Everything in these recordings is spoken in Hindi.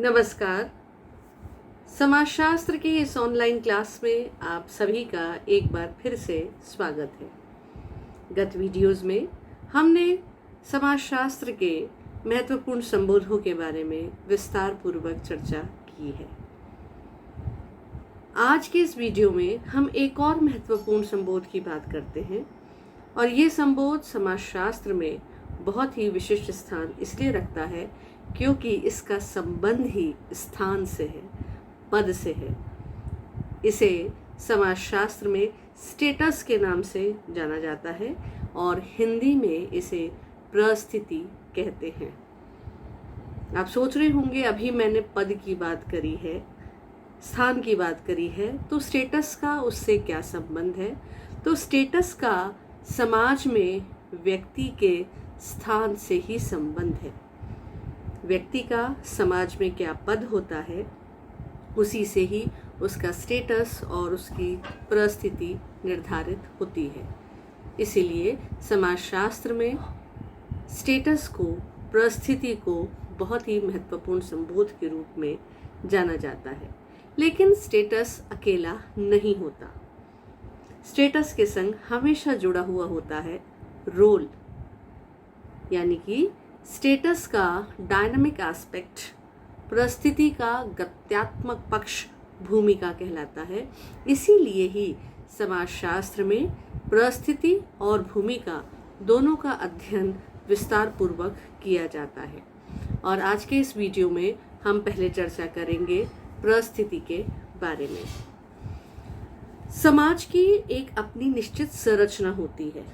नमस्कार। समाजशास्त्र की इस ऑनलाइन क्लास में आप सभी का एक बार फिर से स्वागत है। गत वीडियोस में हमने समाजशास्त्र के महत्वपूर्ण संबोधों के बारे में विस्तार पूर्वक चर्चा की है। आज के इस वीडियो में हम एक और महत्वपूर्ण संबोध की बात करते हैं और ये संबोध समाजशास्त्र में बहुत ही विशिष्ट स्थान इसलिए रखता है क्योंकि इसका संबंध ही स्थान से है, पद से है। इसे समाजशास्त्र में स्टेटस के नाम से जाना जाता है और हिंदी में इसे परिस्थिति कहते हैं। आप सोच रहे होंगे अभी मैंने पद की बात करी है, स्थान की बात करी है, तो स्टेटस का उससे क्या संबंध है? तो स्टेटस का समाज में व्यक्ति के स्थान से ही संबंध है। व्यक्ति का समाज में क्या पद होता है, उसी से ही उसका स्टेटस और उसकी परिस्थिति निर्धारित होती है। इसीलिए समाजशास्त्र में स्टेटस को, परिस्थिति को बहुत ही महत्वपूर्ण संबोध के रूप में जाना जाता है। लेकिन स्टेटस अकेला नहीं होता। स्टेटस के संग हमेशा जुड़ा हुआ होता है रोल, यानी कि स्टेटस का डायनामिक एस्पेक्ट, परिस्थिति का गत्यात्मक पक्ष भूमिका कहलाता है। इसीलिए ही समाजशास्त्र में परिस्थिति और भूमिका दोनों का अध्ययन विस्तार पूर्वक किया जाता है। और आज के इस वीडियो में हम पहले चर्चा करेंगे परिस्थिति के बारे में। समाज की एक अपनी निश्चित संरचना होती है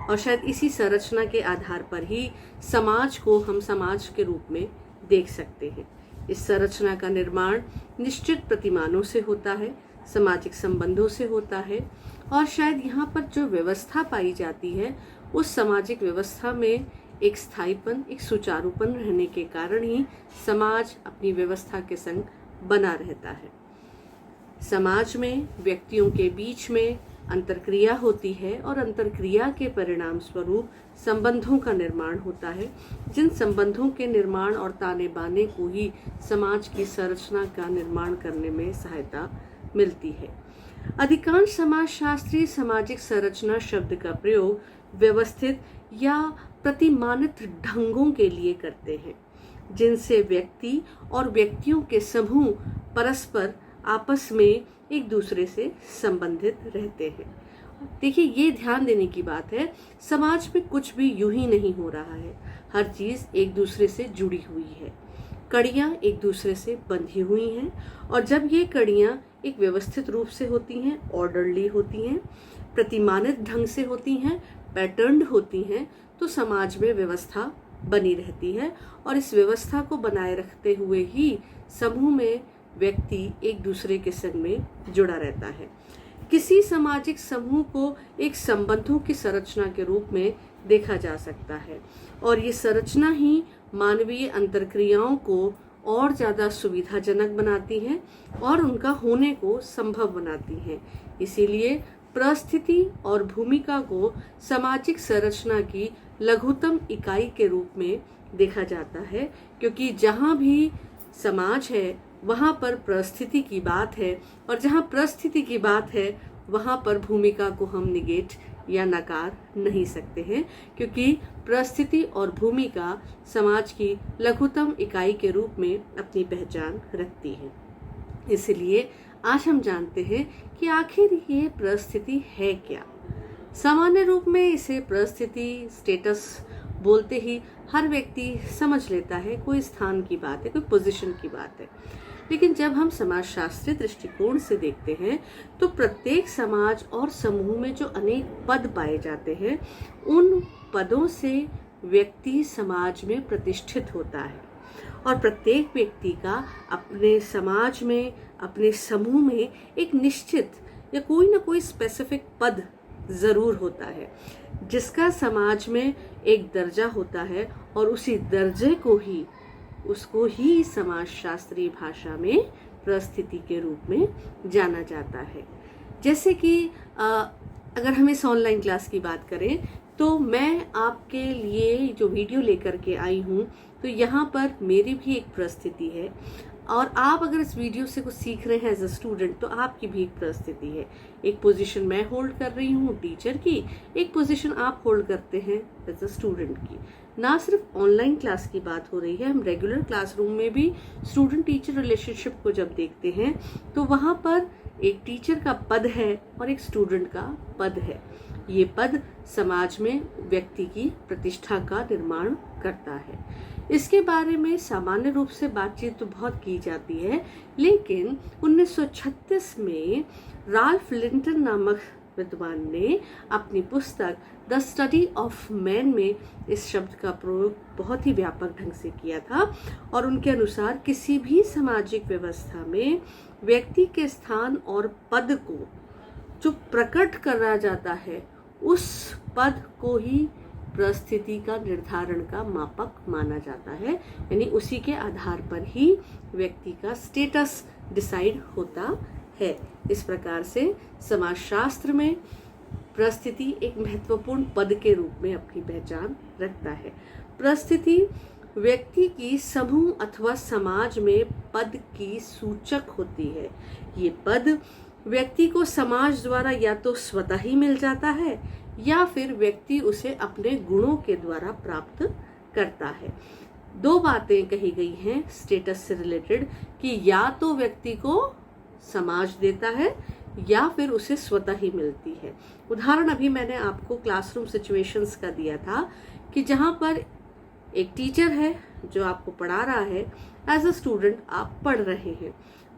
और शायद इसी संरचना के आधार पर ही समाज को हम समाज के रूप में देख सकते हैं। इस संरचना का निर्माण निश्चित प्रतिमानों से होता है, सामाजिक संबंधों से होता है और शायद यहाँ पर जो व्यवस्था पाई जाती है उस सामाजिक व्यवस्था में एक स्थायीपन, एक सुचारूपन रहने के कारण ही समाज अपनी व्यवस्था के संग बना रहता है। समाज में व्यक्तियों के बीच में अंतरक्रिया होती है और अंतरक्रिया के परिणाम स्वरूप संबंधों का निर्माण होता है, जिन संबंधों के निर्माण और ताने बाने को ही समाज की संरचना का निर्माण करने में सहायता मिलती है। अधिकांश समाजशास्त्री सामाजिक संरचना शब्द का प्रयोग व्यवस्थित या प्रतिमानित ढंगों के लिए करते हैं, जिनसे व्यक्ति और व्यक्तियों के समूह परस्पर आपस में एक दूसरे से संबंधित रहते हैं। देखिए, ये ध्यान देने की बात है, समाज में कुछ भी यूं ही नहीं हो रहा है। हर चीज एक दूसरे से जुड़ी हुई है, कड़ियां एक दूसरे से बंधी हुई हैं और जब ये कड़ियां एक व्यवस्थित रूप से होती हैं, ऑर्डरली होती हैं, प्रतिमानित ढंग से होती हैं, पैटर्न्ड होती हैं, तो समाज में व्यवस्था बनी रहती है और इस व्यवस्था को बनाए रखते हुए ही समूह में व्यक्ति एक दूसरे के संग में जुड़ा रहता है। किसी सामाजिक समूह को एक संबंधों की संरचना के रूप में देखा जा सकता है और ये संरचना ही मानवीय अंतरक्रियाओं को और ज़्यादा सुविधाजनक बनाती हैं और उनका होने को संभव बनाती हैं। इसीलिए परिस्थिति और भूमिका को सामाजिक संरचना की लघुतम इकाई के रूप में देखा जाता है, क्योंकि जहाँ भी समाज है वहाँ पर परिस्थिति की बात है और जहाँ परिस्थिति की बात है वहाँ पर भूमिका को हम निगेट या नकार नहीं सकते हैं, क्योंकि परिस्थिति और भूमिका समाज की लघुतम इकाई के रूप में अपनी पहचान रखती है। इसलिए आज हम जानते हैं कि आखिर ये परिस्थिति है क्या। सामान्य रूप में इसे परिस्थिति, स्टेटस बोलते ही हर व्यक्ति समझ लेता है कोई स्थान की बात है, कोई पोजीशन की बात है। लेकिन जब हम समाजशास्त्रीय दृष्टिकोण से देखते हैं तो प्रत्येक समाज और समूह में जो अनेक पद पाए जाते हैं, उन पदों से व्यक्ति समाज में प्रतिष्ठित होता है और प्रत्येक व्यक्ति का अपने समाज में, अपने समूह में एक निश्चित या कोई ना कोई स्पेसिफिक पद जरूर होता है, जिसका समाज में एक दर्जा होता है और उसी दर्जे को ही, उसको ही समाजशास्त्रीय भाषा में परिस्थिति के रूप में जाना जाता है। जैसे कि अगर हम इस ऑनलाइन क्लास की बात करें तो मैं आपके लिए जो वीडियो लेकर के आई हूँ, तो यहाँ पर मेरी भी एक परिस्थिति है, और आप अगर इस वीडियो से कुछ सीख रहे हैं एज अ स्टूडेंट, तो आपकी भी एक परिस्थिति है। एक पोजीशन मैं होल्ड कर रही हूँ टीचर की, एक पोजीशन आप होल्ड करते हैं एज अ स्टूडेंट की। ना सिर्फ ऑनलाइन क्लास की बात हो रही है, हम रेगुलर क्लासरूम में भी स्टूडेंट टीचर रिलेशनशिप को जब देखते हैं, तो वहाँ पर एक टीचर का पद है और एक स्टूडेंट का पद है। ये पद समाज में व्यक्ति की प्रतिष्ठा का निर्माण करता है। इसके बारे में सामान्य रूप से बातचीत तो बहुत की जाती है, लेकिन 1936 में राल्फ लिंटन नामक विद्वान ने अपनी पुस्तक द स्टडी ऑफ मैन में इस शब्द का प्रयोग बहुत ही व्यापक ढंग से किया था, और उनके अनुसार किसी भी सामाजिक व्यवस्था में व्यक्ति के स्थान और पद को जो प्रकट करा जाता है, उस पद को ही परिस्थिति का निर्धारण का मापक माना जाता है। यानी उसी के आधार पर ही व्यक्ति का स्टेटस डिसाइड होता है। इस प्रकार से समाजशास्त्र में परिस्थिति एक महत्वपूर्ण पद के रूप में अपनी पहचान रखता है। परिस्थिति व्यक्ति की समूह अथवा समाज में पद की सूचक होती है। ये पद व्यक्ति को समाज द्वारा या तो स्वतः ही मिल जाता है, या फिर व्यक्ति उसे अपने गुणों के द्वारा प्राप्त करता है। दो बातें कही गई हैं स्टेटस से रिलेटेड, कि या तो व्यक्ति को समाज देता है या फिर उसे स्वतः ही मिलती है। उदाहरण अभी मैंने आपको क्लासरूम सिचुएशंस का दिया था, कि जहाँ पर एक टीचर है जो आपको पढ़ा रहा है, एज अ स्टूडेंट आप पढ़ रहे हैं,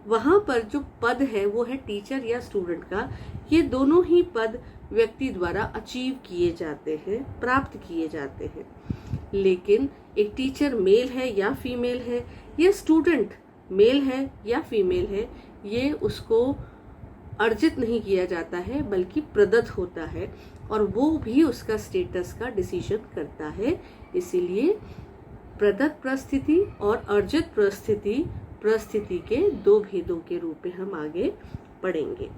वहाँ पर जो पद है वो है टीचर या स्टूडेंट का। ये दोनों ही पद व्यक्ति द्वारा अचीव किए जाते हैं, प्राप्त किए जाते हैं। लेकिन एक टीचर मेल है या फीमेल है, या स्टूडेंट मेल है या फीमेल है, ये उसको अर्जित नहीं किया जाता है, बल्कि प्रदत्त होता है, और वो भी उसका स्टेटस का डिसीजन करता है। इसीलिए प्रदत्त परिस्थिति और अर्जित परिस्थिति के दो भेदों के रूप में हम आगे पढ़ेंगे।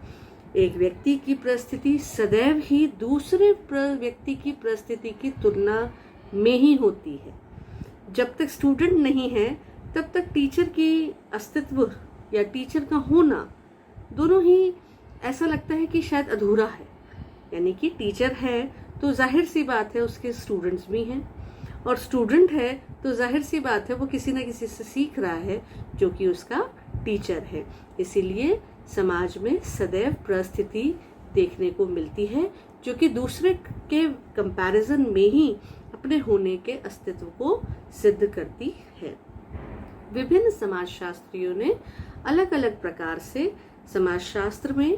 एक व्यक्ति की परिस्थिति सदैव ही दूसरे व्यक्ति की परिस्थिति की तुलना में ही होती है। जब तक स्टूडेंट नहीं है, तब तक टीचर की अस्तित्व या टीचर का होना दोनों ही ऐसा लगता है कि शायद अधूरा है। यानी कि टीचर है तो जाहिर सी बात है उसके स्टूडेंट्स भी हैं, और स्टूडेंट है तो जाहिर सी बात है वो किसी न किसी से सीख रहा है जो कि उसका टीचर है। इसीलिए समाज में सदैव परिस्थिति देखने को मिलती है जो कि दूसरे के कंपैरिजन में ही अपने होने के अस्तित्व को सिद्ध करती है। विभिन्न समाजशास्त्रियों ने अलग अलग प्रकार से समाजशास्त्र में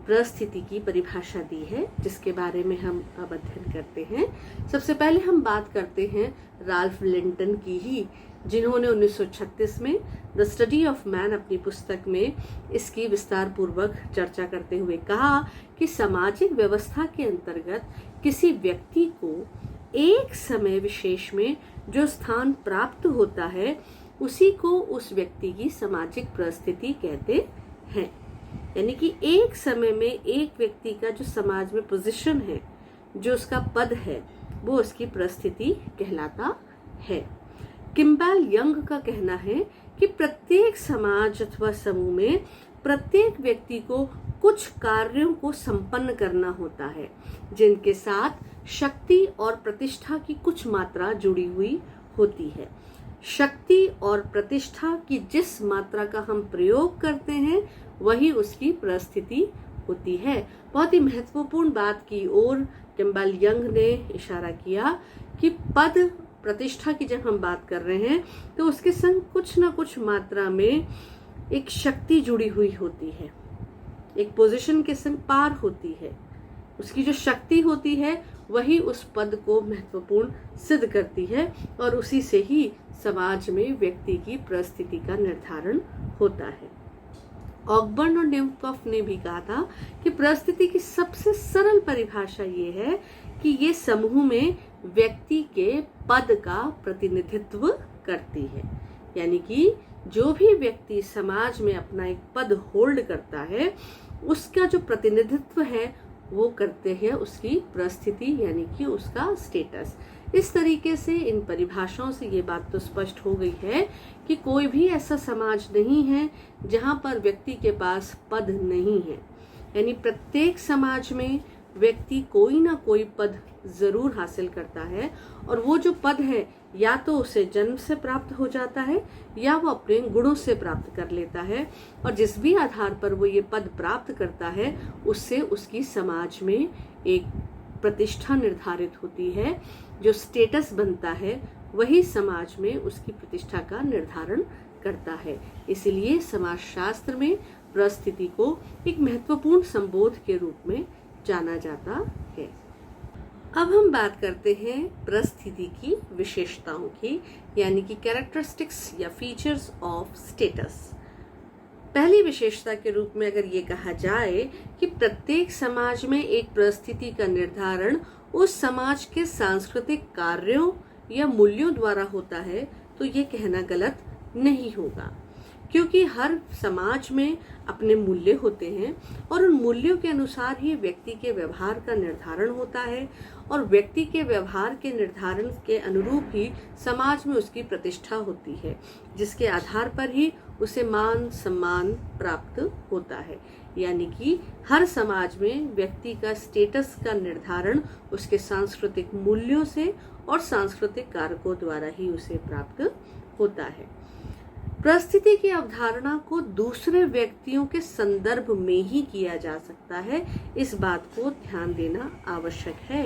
परिस्थिति की परिभाषा दी है, जिसके बारे में हम अब अध्ययन करते हैं। सबसे पहले हम बात करते हैं राल्फ लिंटन की ही, जिन्होंने 1936 में द स्टडी ऑफ मैन अपनी पुस्तक में इसकी विस्तार पूर्वक चर्चा करते हुए कहा कि सामाजिक व्यवस्था के अंतर्गत किसी व्यक्ति को एक समय विशेष में जो स्थान प्राप्त होता है, उसी को उस व्यक्ति की सामाजिक परिस्थिति कहते हैं। यानी कि एक समय में एक व्यक्ति का जो समाज में पोजीशन है, जो उसका पद है, वो उसकी परिस्थिति कहलाता है। किम्बल यंग का कहना है कि प्रत्येक समाज अथवा समूह में प्रत्येक व्यक्ति को कुछ कार्यों को संपन्न करना होता है, जिनके साथ शक्ति और प्रतिष्ठा की कुछ मात्रा जुड़ी हुई होती है। शक्ति और प्रतिष्ठा की जिस मात्रा का हम प्रयोग करते हैं, वही उसकी परिस्थिति होती है। बहुत ही महत्वपूर्ण बात की ओर किम्बल यंग ने इशारा किया कि पद प्रतिष्ठा की जब हम बात कर रहे हैं, तो उसके संग कुछ न कुछ मात्रा में एक शक्ति जुड़ी हुई होती है, एक पोजीशन के संग पार होती है। उसकी जो शक्ति होती है वही उस पद को महत्वपूर्ण सिद्ध करती है, और उसी से ही समाज में व्यक्ति की परिस्थिति का निर्धारण होता है। ऑकबर्न और न्यूकॉफ ने भी कहा था कि परिस्थिति की सबसे सरल परिभाषा ये है कि ये समूह में व्यक्ति के पद का प्रतिनिधित्व करती है। यानी कि जो भी व्यक्ति समाज में अपना एक पद होल्ड करता है, उसका जो प्रतिनिधित्व है वो करते हैं उसकी परिस्थिति यानी कि उसका स्टेटस। इस तरीके से इन परिभाषाओं से ये बात तो स्पष्ट हो गई है कि कोई भी ऐसा समाज नहीं है जहाँ पर व्यक्ति के पास पद नहीं है। यानी प्रत्येक समाज में व्यक्ति कोई ना कोई पद जरूर हासिल करता है, और वो जो पद है या तो उसे जन्म से प्राप्त हो जाता है या वो अपने गुणों से प्राप्त कर लेता है, और जिस भी आधार पर वो ये पद प्राप्त करता है उससे उसकी समाज में एक प्रतिष्ठा निर्धारित होती है। जो स्टेटस बनता है वही समाज में उसकी प्रतिष्ठा का निर्धारण करता है। इसलिए समाजशास्त्र में परिस्थिति को एक महत्वपूर्ण संबोध के रूप में जाना जाता है। अब हम बात करते हैं परिस्थिति की विशेषताओं की, यानी कि कैरेक्टरिस्टिक्स या फीचर्स ऑफ स्टेटस। पहली विशेषता के रूप में अगर ये कहा जाए कि प्रत्येक समाज में एक परिस्थिति का निर्धारण उस समाज के सांस्कृतिक कार्यों या मूल्यों द्वारा होता है, तो ये कहना गलत नहीं होगा, क्योंकि हर समाज में अपने मूल्य होते हैं और उन मूल्यों के अनुसार ही व्यक्ति के व्यवहार का निर्धारण होता है, और व्यक्ति के व्यवहार के निर्धारण के अनुरूप ही समाज में उसकी प्रतिष्ठा होती है, जिसके आधार पर ही उसे मान सम्मान प्राप्त होता है। यानी कि हर समाज में व्यक्ति का स्टेटस का निर्धारण उसके सांस्कृतिक मूल्यों से और सांस्कृतिक कारकों द्वारा ही उसे प्राप्त होता है। परिस्थिति की अवधारणा को दूसरे व्यक्तियों के संदर्भ में ही किया जा सकता है, इस बात को ध्यान देना आवश्यक है।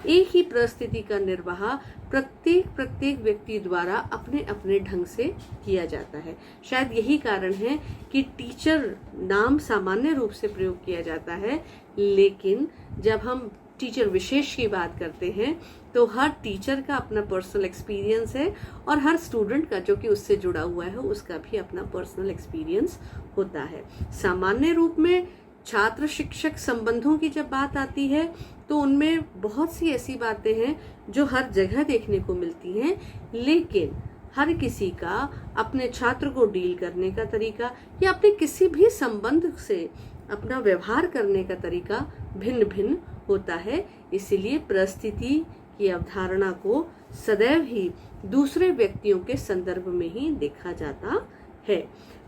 एक ही परिस्थिति का निर्वाह प्रत्येक व्यक्ति द्वारा अपने अपने ढंग से किया जाता है। शायद यही कारण है कि टीचर नाम सामान्य रूप से प्रयोग किया जाता है, लेकिन जब हम टीचर विशेष की बात करते हैं तो हर टीचर का अपना पर्सनल एक्सपीरियंस है, और हर स्टूडेंट का जो कि उससे जुड़ा हुआ है उसका भी अपना पर्सनल एक्सपीरियंस होता है। सामान्य रूप में छात्र शिक्षक संबंधों की जब बात आती है तो उनमें बहुत सी ऐसी बातें हैं जो हर जगह देखने को मिलती हैं, लेकिन हर किसी का अपने छात्र को डील करने का तरीका या अपने किसी भी संबंध से अपना व्यवहार करने का तरीका भिन्न भिन्न होता है। इसीलिए परिस्थिति की अवधारणा को सदैव ही दूसरे व्यक्तियों के संदर्भ में ही देखा जाता है।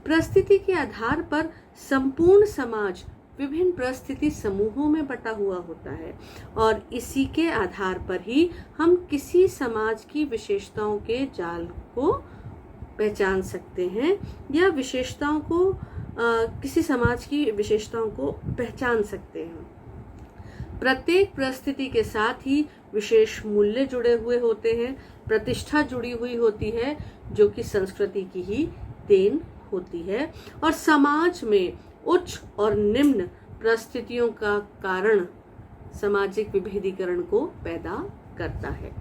परिस्थिति के आधार पर संपूर्ण समाज विभिन्न परिस्थिति समूहों में बटा हुआ होता है, और इसी के आधार पर ही हम किसी समाज की विशेषताओं के जाल को पहचान सकते हैं या विशेषताओं को किसी समाज की विशेषताओं को पहचान सकते हैं। प्रत्येक परिस्थिति के साथ ही विशेष मूल्य जुड़े हुए होते हैं, प्रतिष्ठा जुड़ी हुई होती है जो कि संस्कृति की ही देन होती है, और समाज में उच्च और निम्न परिस्थितियों का कारण सामाजिक विभेदीकरण को पैदा करता है।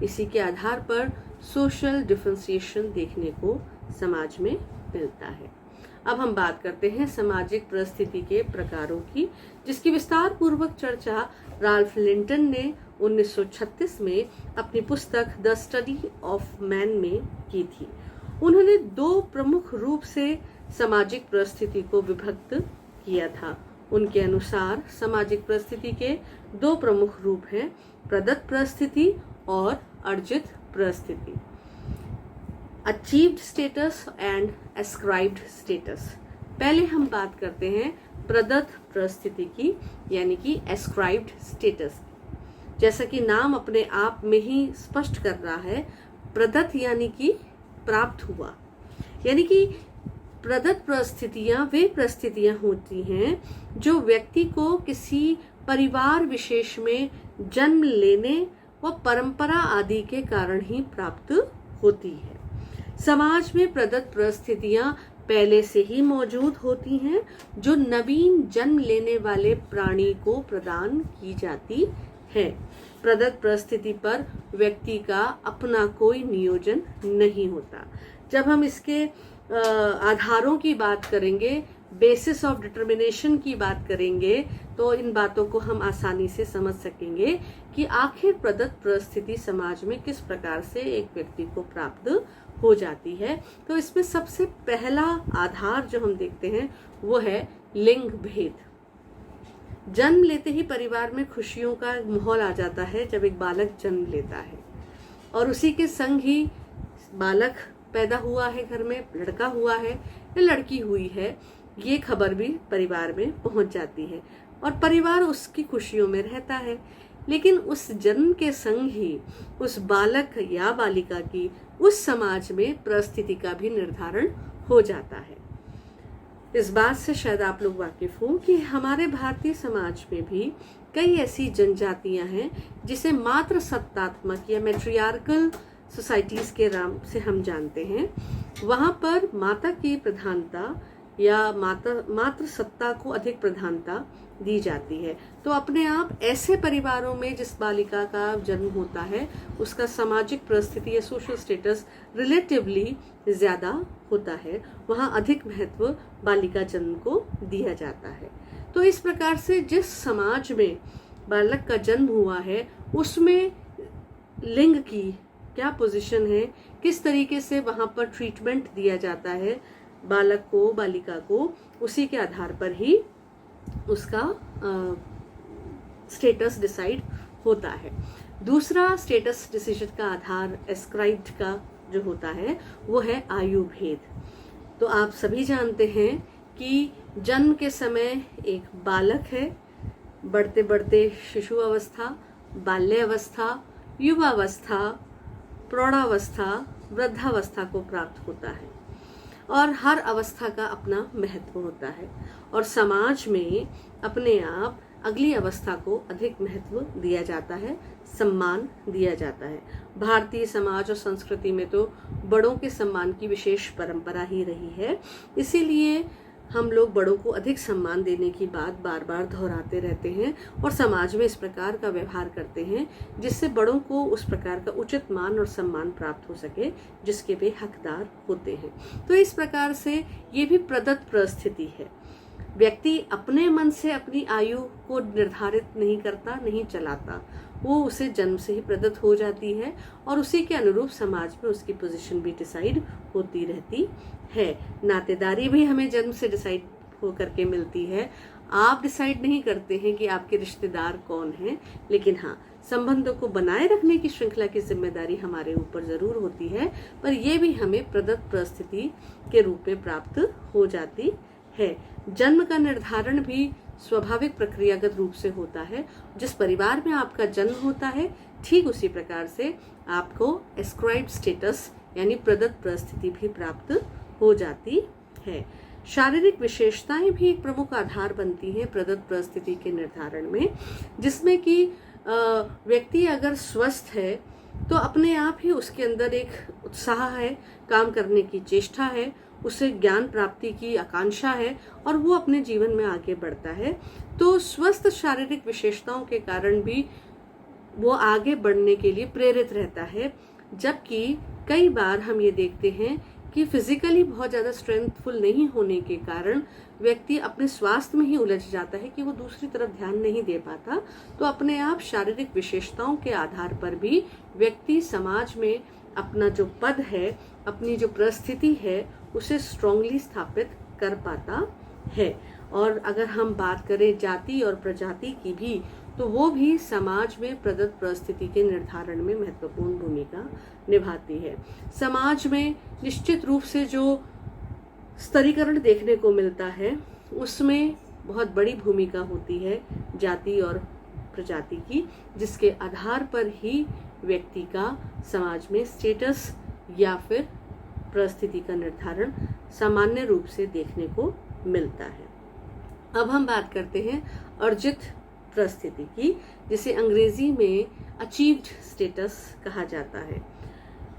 इसी के आधार पर सोशल डिफरेंशिएशन देखने को समाज में मिलता है। अब हम बात करते हैं सामाजिक परिस्थिति के प्रकारों की, जिसकी विस्तार पूर्वक चर्चा राल्फ लिंटन ने 1936 में अपनी पुस्तक द स्टडी ऑफ मैन में की थी। उन्होंने दो प्रमुख रूप से सामाजिक परिस्थिति को विभक्त किया था। उनके अनुसार सामाजिक परिस्थिति के दो प्रमुख रूप हैं, प्रदत्त परिस्थिति और अर्जित परिस्थिति, achieved status and ascribed status. पहले हम बात करते हैं प्रदत्त परिस्थिति की, यानी कि एस्क्राइब्ड स्टेटस। जैसा कि नाम अपने आप में ही स्पष्ट कर रहा है, प्रदत्त यानी कि प्राप्त हुआ, यानी कि प्रदत्त परिस्थितियां वे परिस्थितियां होती हैं जो व्यक्ति को किसी परिवार विशेष में जन्म लेने व परंपरा आदि के कारण ही प्राप्त होती है। समाज में प्रदत्त परिस्थितियां पहले से ही मौजूद होती हैं जो नवीन जन्म लेने वाले प्राणी को प्रदान की जाती है। प्रदत्त परिस्थिति पर व्यक्ति का अपना कोई नियोजन नहीं होता। जब हम इसके आधारों की बात करेंगे, बेसिस ऑफ डिटर्मिनेशन की बात करेंगे, तो इन बातों को हम आसानी से समझ सकेंगे कि आखिर प्रदत्त परिस्थिति समाज में किस प्रकार से एक व्यक्ति को प्राप्त हो जाती है। तो इसमें सबसे पहला आधार जो हम देखते हैं वो है लिंग भेद। जन्म लेते ही परिवार में खुशियों का माहौल आ जाता है जब एक बालक जन्म लेता है, और उसी के संग ही बालक पैदा हुआ है, घर में लड़का हुआ है या लड़की हुई है, ये खबर भी परिवार में पहुंच जाती है और परिवार उसकी खुशियों में रहता है। लेकिन उस जन्म के संग ही उस बालक या बालिका की उस समाज में परिस्थिति का भी निर्धारण हो जाता है। इस बात से शायद आप लोग वाकिफ हो कि हमारे भारतीय समाज में भी कई ऐसी जनजातियां हैं जिसे मात्र सत्तात्मक या मैट्रियार्कल सोसाइटीज के नाम से हम जानते हैं। वहां पर माता की प्रधानता या मात्र सत्ता को अधिक प्रधानता दी जाती है। तो अपने आप ऐसे परिवारों में जिस बालिका का जन्म होता है उसका सामाजिक परिस्थिति या सोशल स्टेटस रिलेटिवली ज्यादा होता है, वहाँ अधिक महत्व बालिका जन्म को दिया जाता है। तो इस प्रकार से जिस समाज में बालक का जन्म हुआ है उसमें लिंग की क्या पोजीशन है, किस तरीके से वहाँ पर ट्रीटमेंट दिया जाता है बालक को, बालिका को, उसी के आधार पर ही उसका स्टेटस डिसाइड होता है। दूसरा स्टेटस डिसीजन का आधार एस्क्राइब्ड का जो होता है वो है आयु भेद। तो आप सभी जानते हैं कि जन्म के समय एक बालक है, बढ़ते बढ़ते शिशु अवस्था, बाल्य अवस्था, युवावस्था, प्रौढ़ावस्था, वृद्धावस्था को प्राप्त होता है और हर अवस्था का अपना महत्व होता है और समाज में अपने आप अगली अवस्था को अधिक महत्व दिया जाता है, सम्मान दिया जाता है। भारतीय समाज और संस्कृति में तो बड़ों के सम्मान की विशेष परंपरा ही रही है, इसीलिए हम लोग बड़ों को अधिक सम्मान देने की बात बार बार दोहराते रहते हैं और समाज में इस प्रकार का व्यवहार करते हैं जिससे बड़ों को उस प्रकार का उचित मान और सम्मान प्राप्त हो सके जिसके वे हकदार होते हैं। तो इस प्रकार से ये भी प्रदत्त परिस्थिति है। व्यक्ति अपने मन से अपनी आयु को निर्धारित नहीं करता, नहीं चलाता, वो उसे जन्म से ही प्रदत्त हो जाती है और उसी के अनुरूप समाज में उसकी पोजीशन भी डिसाइड होती रहती है। नातेदारी भी हमें जन्म से डिसाइड हो करके मिलती है। आप डिसाइड नहीं करते हैं कि आपके रिश्तेदार कौन हैं, लेकिन हाँ, संबंधों को बनाए रखने की श्रृंखला की जिम्मेदारी हमारे ऊपर जरूर होती है, पर यह भी हमें प्रदत्त परिस्थिति के रूप में प्राप्त हो जाती है। जन्म का निर्धारण भी स्वाभाविक प्रक्रियागत रूप से होता है। जिस परिवार में आपका जन्म होता है ठीक उसी प्रकार से आपको एस्क्राइब्ड स्टेटस यानी प्रदत्त परिस्थिति भी प्राप्त हो जाती है। शारीरिक विशेषताएं भी एक प्रमुख आधार बनती हैं प्रदत्त परिस्थिति के निर्धारण में, जिसमें कि व्यक्ति अगर स्वस्थ है तो अपने आप ही उसके अंदर एक उत्साह है, काम करने की चेष्टा है, उसे ज्ञान प्राप्ति की आकांक्षा है और वो अपने जीवन में आगे बढ़ता है। तो स्वस्थ शारीरिक विशेषताओं के कारण भी वो आगे बढ़ने के लिए प्रेरित रहता है। जबकि कई बार हम ये देखते हैं कि फिजिकली बहुत ज़्यादा स्ट्रेंथफुल नहीं होने के कारण व्यक्ति अपने स्वास्थ्य में ही उलझ जाता है कि वो दूसरी तरफ ध्यान नहीं दे पाता। तो अपने आप शारीरिक विशेषताओं के आधार पर भी व्यक्ति समाज में अपना जो पद है, अपनी जो परिस्थिति है, उसे स्ट्रांगली स्थापित कर पाता है। और अगर हम बात करें जाति और प्रजाति की भी, तो वो भी समाज में प्रदत्त परिस्थिति के निर्धारण में महत्वपूर्ण भूमिका निभाती है। समाज में निश्चित रूप से जो स्तरीकरण देखने को मिलता है उसमें बहुत बड़ी भूमिका होती है जाति और प्रजाति की, जिसके आधार पर ही व्यक्ति का समाज में स्टेटस या फिर परिस्थिति का निर्धारण सामान्य रूप से देखने को मिलता है। अब हम बात करते हैं अर्जित परिस्थिति की, जिसे अंग्रेजी में अचीव्ड स्टेटस कहा जाता है।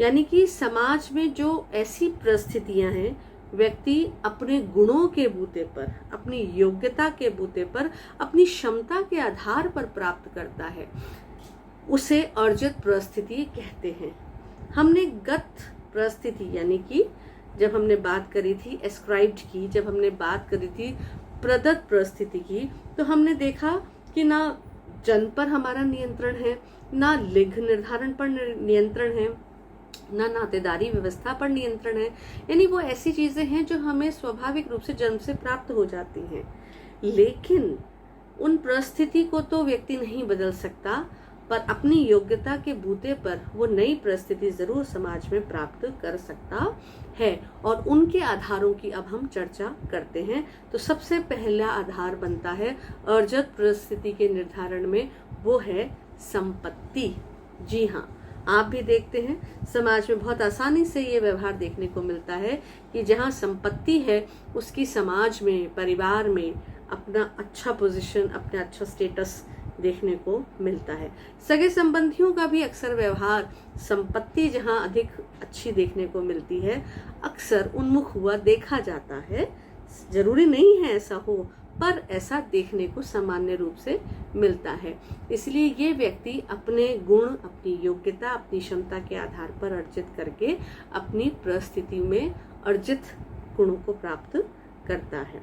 यानी कि समाज में जो ऐसी परिस्थितियां हैं व्यक्ति अपने गुणों के बूते पर, अपनी योग्यता के बूते पर, अपनी क्षमता के आधार पर प्राप्त करता है, उसे अर्जित परिस्थिति कहते हैं। हमने गत परिस्थिति यानी कि जब हमने बात करी थी एस्क्राइब्ड की, जब हमने बात करी थी प्रदत्त परिस्थिति की, तो हमने देखा कि ना जन्म पर हमारा नियंत्रण है, ना लिंग निर्धारण पर नियंत्रण है, ना नातेदारी व्यवस्था पर नियंत्रण है। यानी वो ऐसी चीजें हैं जो हमें स्वाभाविक रूप से जन्म से प्राप्त हो जाती हैं। लेकिन उन परिस्थिति को तो व्यक्ति नहीं बदल सकता, पर अपनी योग्यता के बूते पर वो नई परिस्थिति जरूर समाज में प्राप्त कर सकता है। और उनके आधारों की अब हम चर्चा करते हैं। तो सबसे पहला आधार बनता है अर्जित परिस्थिति के निर्धारण में, वो है संपत्ति। जी हाँ, आप भी देखते हैं समाज में बहुत आसानी से ये व्यवहार देखने को मिलता है कि जहाँ संपत्ति है उसकी समाज में, परिवार में अपना अच्छा पोजीशन, अपना अच्छा स्टेटस देखने को मिलता है। सगे संबंधियों का भी अक्सर व्यवहार संपत्ति जहाँ अधिक अच्छी देखने को मिलती है अक्सर उन्मुख हुआ देखा जाता है। जरूरी नहीं है ऐसा हो, पर ऐसा देखने को सामान्य रूप से मिलता है। इसलिए ये व्यक्ति अपने गुण, अपनी योग्यता, अपनी क्षमता के आधार पर अर्जित करके अपनी परिस्थिति में अर्जित गुणों को प्राप्त करता है।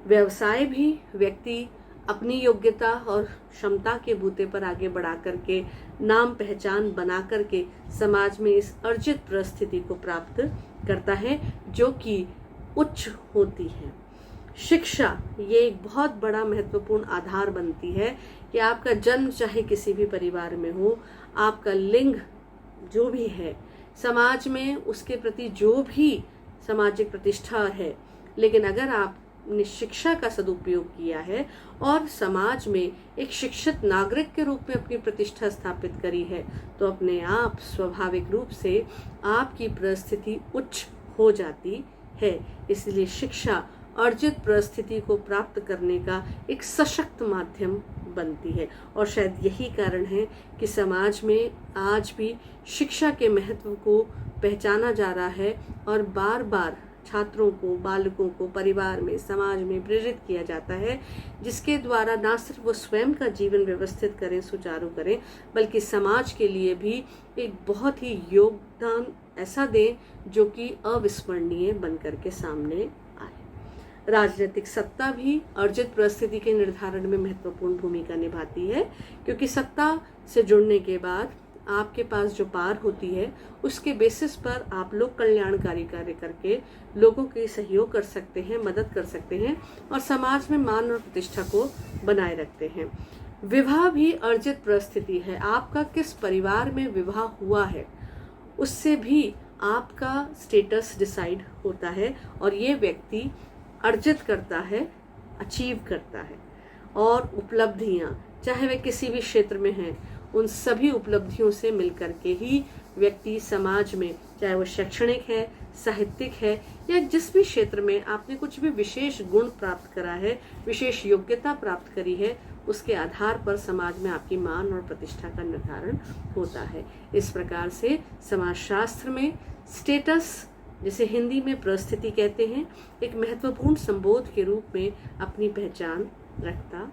व्यवसाय भी व्यक्ति अपनी योग्यता और क्षमता के बूते पर आगे बढ़ा करके नाम पहचान बना करके समाज में इस अर्जित परिस्थिति को प्राप्त करता है जो कि उच्च होती है। शिक्षा ये एक बहुत बड़ा महत्वपूर्ण आधार बनती है कि आपका जन्म चाहे किसी भी परिवार में हो, आपका लिंग जो भी है, समाज में उसके प्रति जो भी सामाजिक प्रतिष्ठा है, लेकिन अगर आपने शिक्षा का सदुपयोग किया है और समाज में एक शिक्षित नागरिक के रूप में अपनी प्रतिष्ठा स्थापित करी है, तो अपने आप स्वाभाविक रूप से आपकी परिस्थिति उच्च हो जाती है। इसलिए शिक्षा अर्जित परिस्थिति को प्राप्त करने का एक सशक्त माध्यम बनती है। और शायद यही कारण है कि समाज में आज भी शिक्षा के महत्व को पहचाना जा रहा है और बार बार छात्रों को, बालकों को परिवार में, समाज में प्रेरित किया जाता है, जिसके द्वारा न सिर्फ वो स्वयं का जीवन व्यवस्थित करें, सुचारू करें, बल्कि समाज के लिए भी एक बहुत ही योगदान ऐसा दें जो कि अविस्मरणीय बनकर के सामने आए। राजनीतिक सत्ता भी अर्जित परिस्थिति के निर्धारण में महत्वपूर्ण भूमिका निभाती है, क्योंकि सत्ता से जुड़ने के बाद आपके पास जो पार होती है उसके बेसिस पर आप लोग कल्याणकारी कार्य करके लोगों के सहयोग कर सकते हैं, मदद कर सकते हैं और समाज में मान और प्रतिष्ठा को बनाए रखते हैं। विवाह भी अर्जित परिस्थिति है। आपका किस परिवार में विवाह हुआ है उससे भी आपका स्टेटस डिसाइड होता है और ये व्यक्ति अर्जित करता है, अचीव करता है। और उपलब्धियां चाहे वे किसी भी क्षेत्र में हैं, उन सभी उपलब्धियों से मिलकर के ही व्यक्ति समाज में, चाहे वो शैक्षणिक है, साहित्यिक है या जिस भी क्षेत्र में आपने कुछ भी विशेष गुण प्राप्त करा है, विशेष योग्यता प्राप्त करी है, उसके आधार पर समाज में आपकी मान और प्रतिष्ठा का निर्धारण होता है। इस प्रकार से समाजशास्त्र में स्टेटस, जिसे हिंदी में परिस्थिति कहते हैं, एक महत्वपूर्ण संबोध के रूप में अपनी पहचान रखता